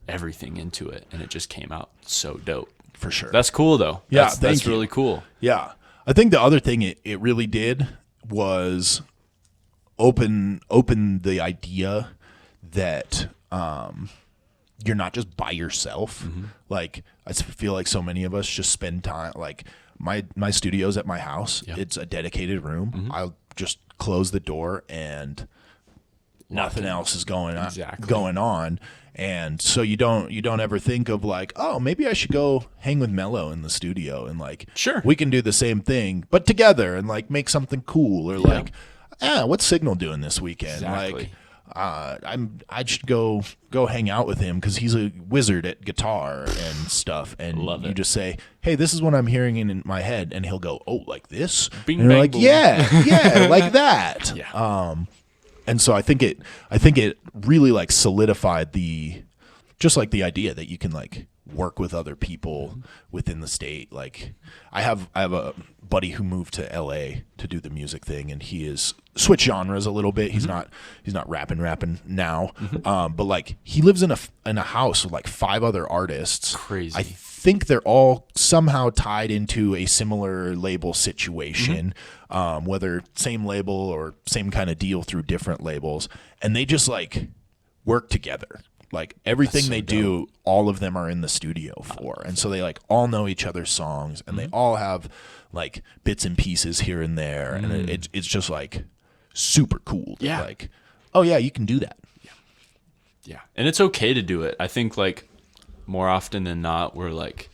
everything into it, and it just came out so dope. For sure. That's cool though. Yeah, that's really cool. Yeah. I think the other thing it really did was open the idea that you're not just by yourself. Mm-hmm. Like, I feel like so many of us just spend time, like my studio's at my house. Yep. It's a dedicated room. Mm-hmm. I'll just close the door and nothing else is going on. And so you don't ever think of like, oh, maybe I should go hang with Mello in the studio and like, sure, we can do the same thing but together and like make something cool, or like, what's Signal doing this weekend? Exactly. Like, I should go hang out with him because he's a wizard at guitar and stuff. And you just say, hey, this is what I'm hearing in my head, and he'll go, oh, like this? Bing, and you're bang, like, boom. yeah, like that. Yeah. And so I think it really like solidified the idea that you can like work with other people within the state. Like, I have a buddy who moved to LA to do the music thing, and he is switch genres a little bit. He's not rapping now. Mm-hmm. But like, he lives in a house with like 5 other artists. Crazy. I think they're all somehow tied into a similar label situation, whether same label or same kind of deal through different labels, and they just like work together. Like, everything they do, all of them are in the studio for. And so they like all know each other's songs, and they all have like bits and pieces here and there. And it's just like super cool. Yeah. Like, oh yeah, you can do that. Yeah. And it's okay to do it. I think like more often than not, we're like,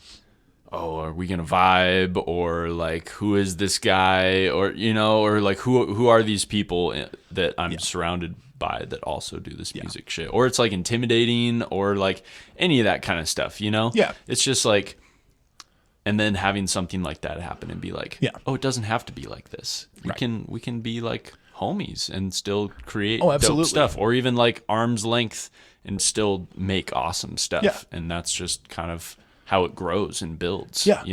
oh, are we going to vibe? Or like, who is this guy? Or, or like, who are these people that I'm surrounded by that also do this music shit? Or it's like intimidating, or like any of that kind of stuff, Yeah. It's just like, and then having something like that happen and be like, oh, it doesn't have to be like this. We can be like homies and still create dope stuff, or even like arm's length and still make awesome stuff. Yeah. And that's just kind of how it grows and builds. Yeah.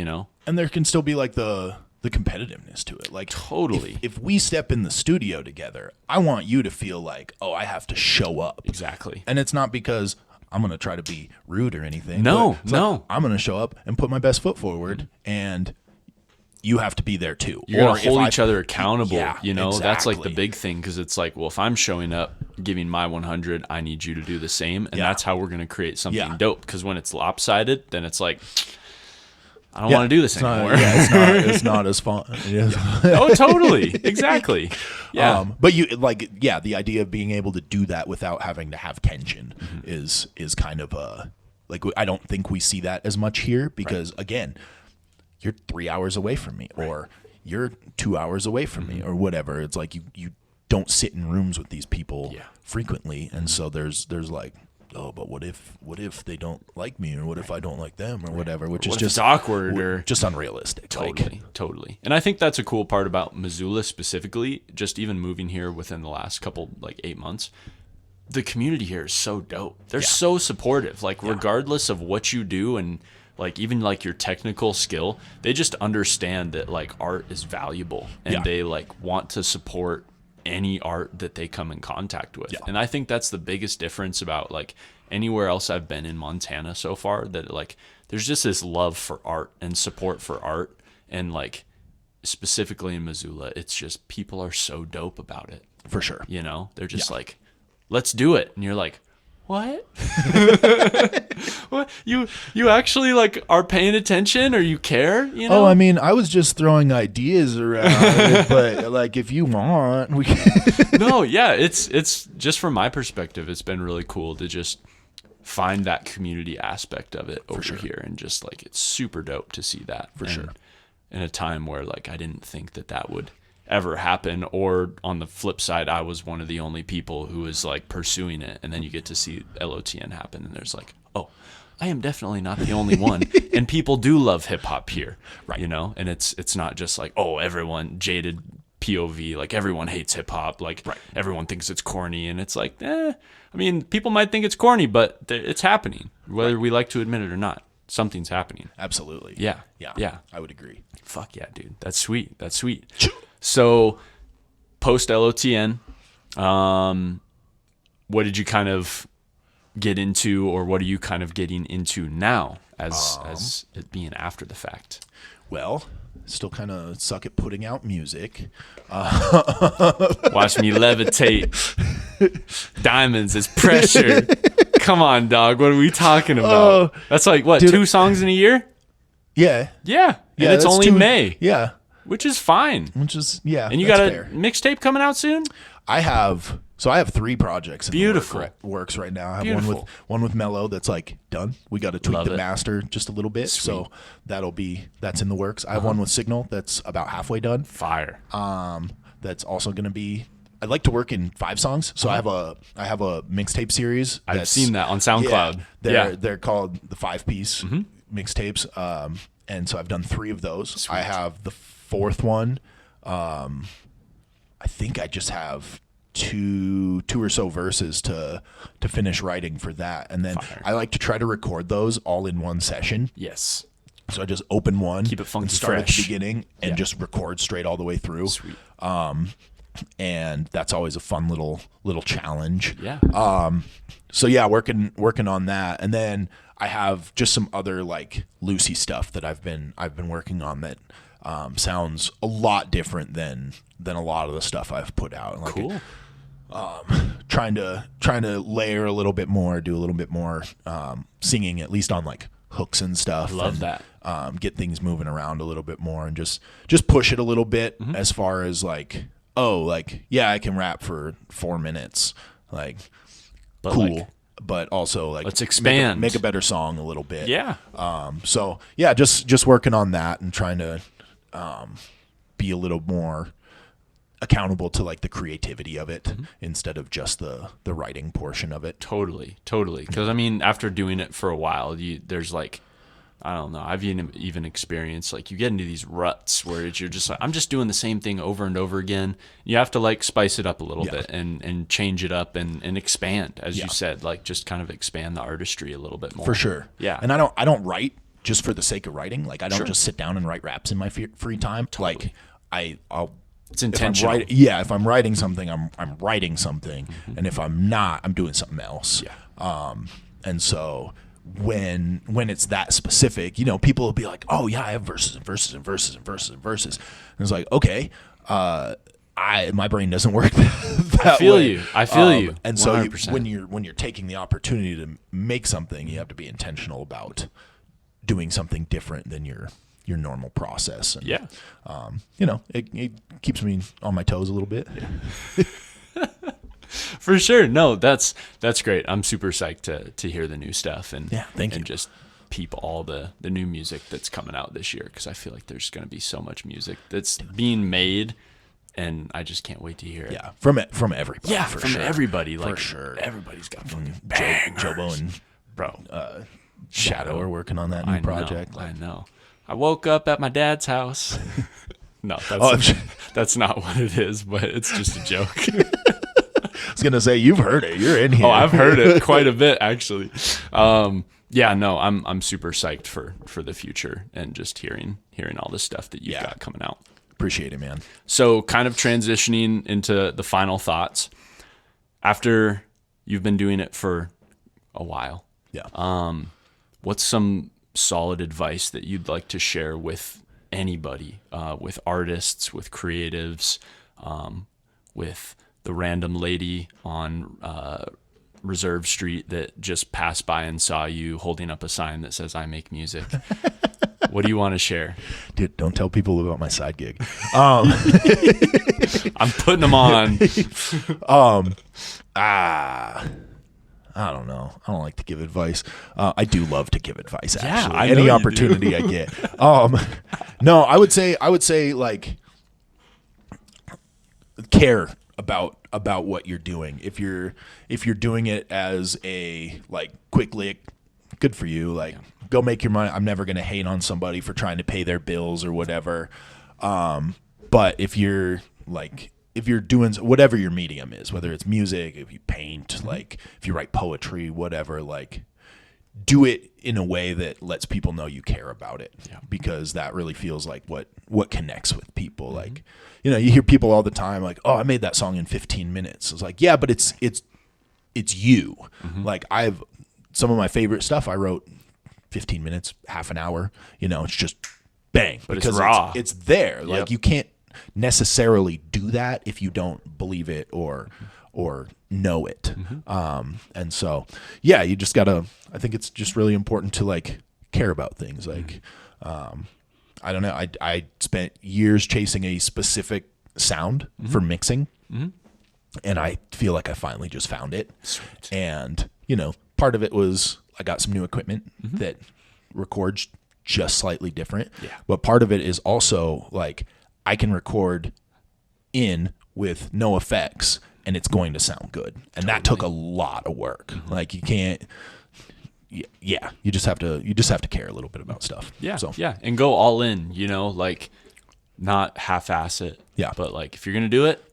And there can still be like the competitiveness to it. Like, totally. If we step in the studio together, I want you to feel like, oh, I have to show up. Exactly. And it's not because I'm going to try to be rude or anything. No. Like, I'm going to show up and put my best foot forward, and you have to be there too. You're going to hold each other accountable. Exactly. That's like the big thing, because it's like, well, if I'm showing up, giving my 100, I need you to do the same. And that's how we're going to create something dope. Because when it's lopsided, then it's like, I don't want to do this anymore. It's not as fun. Oh, totally. Exactly. Yeah. But you the idea of being able to do that without having to have tension is kind of like, I don't think we see that as much here, because again, you're 3 hours away from me, or you're 2 hours away from me, or whatever. It's like you don't sit in rooms with these people frequently, and so there's like oh, but what if they don't like me, or what if I don't like them, or whatever, which is What if just it's awkward or just unrealistic. Totally. And I think that's a cool part about Missoula specifically, just even moving here within the last couple, like 8 months. The community here is so dope. They're so supportive. Like, regardless of what you do and, like, even, like, your technical skill, they just understand that, like, art is valuable. And they, like, want to support any art that they come in contact with. And I think that's the biggest difference about, like, anywhere else I've been in Montana so far, that, like, there's just this love for art and support for art. And, like, specifically in Missoula, it's just people are so dope about it. For sure. You know? They're just like, let's do it. And you're like, what? What? You actually, like, are paying attention, or you care? You know? Oh, I mean, I was just throwing ideas around, but, like, if you want, we can. No, yeah, it's just from my perspective, it's been really cool to just find that community aspect of it over here, and just, like, it's super dope to see that for sure. In a time where, like, I didn't think that would ever happen, or on the flip side, I was one of the only people who was, like, pursuing it, and then you get to see LOTN happen, and there's like, oh, I am definitely not the only one. And people do love hip hop here, right? You know, and it's not just like, oh, everyone jaded POV, like, everyone hates hip hop, like, everyone thinks it's corny, and it's like, I mean, people might think it's corny, but it's happening, whether we like to admit it or not. Something's happening. Absolutely. Yeah. I would agree. Fuck yeah, dude. That's sweet. So, post LOTN, what did you kind of get into, or what are you kind of getting into now as it being after the fact? Well, still kind of suck at putting out music. Watch me levitate. Diamonds, it's pressure. Come on, dog. What are we talking about? That's like, what, dude, 2 songs in a year? Yeah. And it's only May. Yeah. Which is fine. And you got a mixtape coming out soon? I have 3 projects in the works right now. I have one with Mello that's, like, done. We got to tweak the master just a little bit. Sweet. So that's in the works. I have one with Signal that's about halfway done. Fire. That's also going to be, I'd like to work in 5 songs. So I have a mixtape series. I've seen that on SoundCloud. They're called the 5-piece mixtapes. And so I've done 3 of those. Sweet. I have the 4th one. I think I just have two or so verses to finish writing for that. And then I like to try to record those all in one session. Yes. So I just open one, keep it funky, and start fresh at the beginning, and just record straight all the way through. Sweet. And that's always a fun little challenge. Yeah. So yeah, working on that. And then I have just some other, like, loosey stuff that I've been working on that sounds a lot different than a lot of the stuff I've put out. Like, cool. Trying to layer a little bit more, do a little bit more singing, at least on, like, hooks and stuff. Love that. Get things moving around a little bit more, and just push it a little bit as far as, like, I can rap for 4 minutes, like, but cool. Like, but also, like, let's expand, make a better song a little bit. Yeah. So yeah, just working on that and trying to be a little more accountable to, like, the creativity of it instead of just the writing portion of it. Totally. Because, I mean, after doing it for a while, there's, like, I don't know, I've even experienced, like, you get into these ruts where you're just like, I'm just doing the same thing over and over again. You have to, like, spice it up a little bit and change it up and expand, as you said, like, just kind of expand the artistry a little bit more. For sure. Yeah. And I don't write just for the sake of writing. Like, I don't just sit down and write raps in my free time. Totally. Like, it's intentional. If I'm writing something, I'm writing something, and if I'm not, I'm doing something else. Yeah. And so when it's that specific, you know, people will be like, "Oh yeah, I have verses and verses and verses and verses and verses." And it's like, okay, my brain doesn't work that I feel way. you. I feel you. And so when you're taking the opportunity to make something, you have to be intentional about doing something different than your normal process. And, you know, it keeps me on my toes a little bit. Yeah. For sure. No, that's great. I'm super psyched to hear the new stuff and thank you. And just peep all the new music that's coming out this year, because I feel like there's going to be so much music that's being made and I just can't wait to hear it. Yeah, from everybody. Yeah, for from sure. everybody. Like, for sure. Everybody's got fucking bangers. Jobo and Bro. Shadow are working on that new project. I know. I woke up at my dad's house. No, that's not what it is, but it's just a joke. I was gonna say, you've heard it. You're in here. Oh, I've heard it quite a bit, actually. Yeah, no, I'm super psyched for the future and just hearing all the stuff that you've got coming out. Appreciate it, man. So kind of transitioning into the final thoughts. After you've been doing it for a while, what's some solid advice that you'd like to share with anybody, with artists, with creatives, with the random lady on Reserve Street that just passed by and saw you holding up a sign that says "I make music"? What do you want to share? Dude, don't tell people about my side gig. I'm putting them on. I don't know. I don't like to give advice. I do love to give advice, actually. I Any know opportunity I get. No, I would say like care about what you're doing. If you're doing it as a like quick lick, good for you. Like go make your money. I'm never going to hate on somebody for trying to pay their bills or whatever. But if you're doing whatever your medium is, whether it's music, if you paint, like if you write poetry, whatever, like do it in a way that lets people know you care about it, because that really feels like what connects with people. Like, you know, you hear people all the time like, oh, I made that song in 15 minutes. It's like, yeah, but it's you. Like some of my favorite stuff I wrote 15 minutes, half an hour, you know, it's just bang, but because it's raw. It's there. Like you can't necessarily do that if you don't believe it or know it. And so, yeah, you just gotta, I think it's just really important to like care about things. Like, I don't know. I spent years chasing a specific sound for mixing, and I feel like I finally just found it. Sweet. And, you know, part of it was I got some new equipment that records just slightly different. Yeah. But part of it is also like I can record in with no effects and it's going to sound good. And that took a lot of work. Like you can't, you just have to care a little bit about stuff. Yeah. So, yeah. And go all in, you know, like not half-ass it. Yeah. But like, if you're going to do it,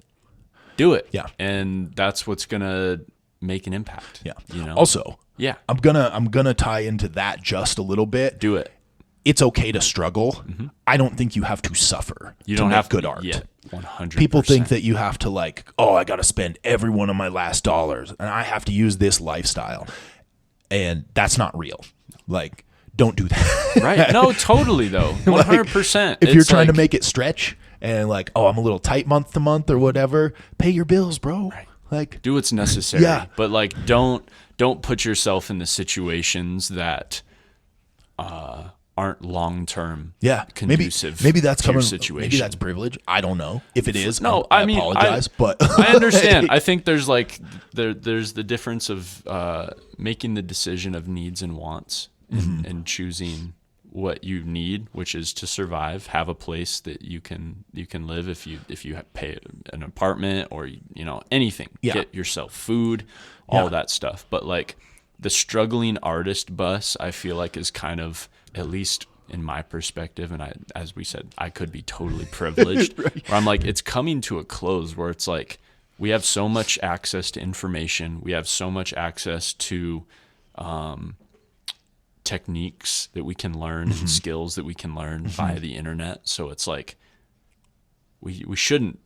do it. Yeah. And that's what's going to make an impact. Yeah. You know? Also, yeah. I'm gonna tie into that just a little bit. Do it. It's okay to struggle. I don't think you have to suffer. You to don't make have good art. Yeah, 100%. People think that you have to like, oh, I got to spend every one of my last dollars and I have to use this lifestyle. And that's not real. Like, don't do that. Right. No, totally though. 100%. If you're trying to make it stretch and like, oh, I'm a little tight month to month or whatever, pay your bills, bro. Right. Like, do what's necessary. Yeah. But like, don't put yourself in the situations that aren't long-term conducive maybe that's to your coming situation. Maybe that's privilege. I don't know. If it is, no, I mean, apologize, but I understand. I think there's like there's the difference of making the decision of needs and wants and choosing what you need, which is to survive, have a place that you can live if you pay an apartment or you know anything, get yourself food, all that stuff. But like the struggling artist bus, I feel like is kind of, at least in my perspective, and as we said, I could be totally privileged, right. Where I'm like, it's coming to a close where it's like, we have so much access to information. We have so much access to techniques that we can learn and skills that we can learn via the internet. So it's like, we shouldn't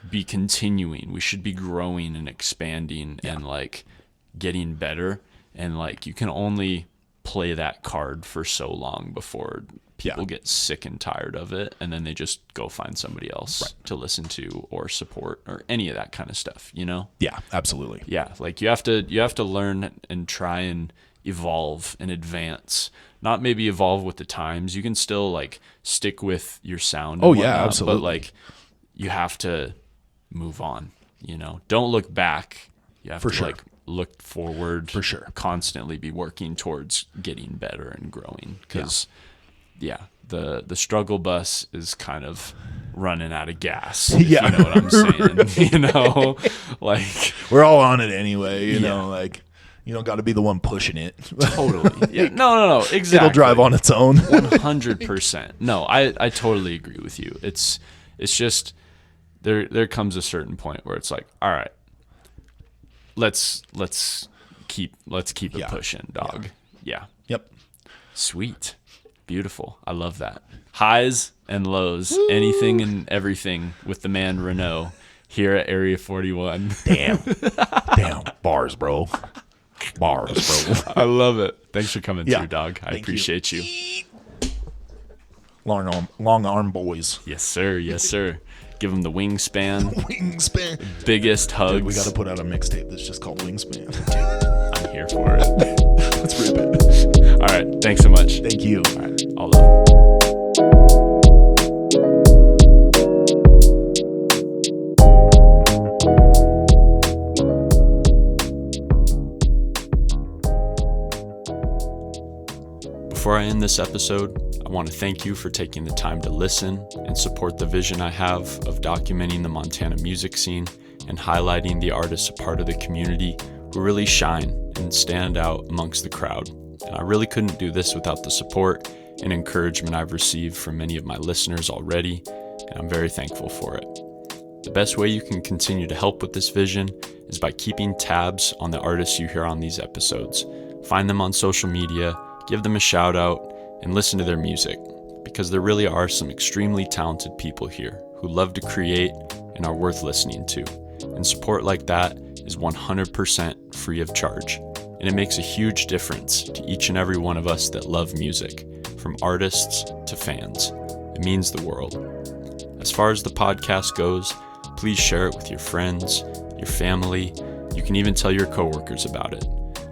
be continuing. We should be growing and expanding and like getting better. And like, you can only play that card for so long before people get sick and tired of it, and then they just go find somebody else to listen to or support or any of that kind of stuff, you know? Yeah, absolutely. Yeah, like you have to learn and try and evolve and advance. Not maybe evolve with the times. You can still like stick with your sound. Oh yeah, absolutely. But like you have to move on, you know? Don't look back. You have to like look forward. For sure. Constantly be working towards getting better and growing, because the struggle bus is kind of running out of gas. Yeah. You know what I'm saying? You know, like we're all on it anyway, you know, like you don't got to be the one pushing it. Totally. Yeah. No, exactly. It'll drive on its own. 100%. No, I totally agree with you. It's just there comes a certain point where it's like, all right, let's keep it pushing, dog. Yeah. Yep. Sweet. Beautiful. I love that. Highs and lows, anything and everything with the man Renault here at Area 41. Damn. Bars, bro. I love it. Thanks for coming through, dog. I Thank appreciate you. Long arm boys. Yes, sir. Give them the wingspan. Wingspan. Biggest hugs. Dude, we got to put out a mixtape that's just called Wingspan. I'm here for it. Let's rip it. All right. Thanks so much. Thank you. All right. All love. Before I end this episode, I want to thank you for taking the time to listen and support the vision I have of documenting the Montana music scene and highlighting the artists a part of the community who really shine and stand out amongst the crowd. And I really couldn't do this without the support and encouragement I've received from many of my listeners already, and I'm very thankful for it. The best way you can continue to help with this vision is by keeping tabs on the artists you hear on these episodes. Find them on social media, give them a shout out, and listen to their music, because there really are some extremely talented people here who love to create and are worth listening to. And support like that is 100% free of charge, and it makes a huge difference to each and every one of us that love music, from artists to fans. It means the world. As far as the podcast goes, please share it with your friends, your family. You can even tell your coworkers about it.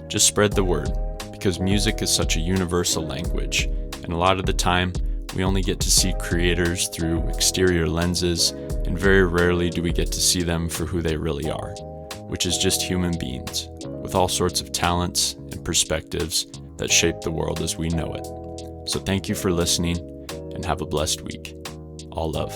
Just spread the word, because music is such a universal language, and a lot of the time, we only get to see creators through exterior lenses, and very rarely do we get to see them for who they really are, which is just human beings, with all sorts of talents and perspectives that shape the world as we know it. So thank you for listening, and have a blessed week. All love.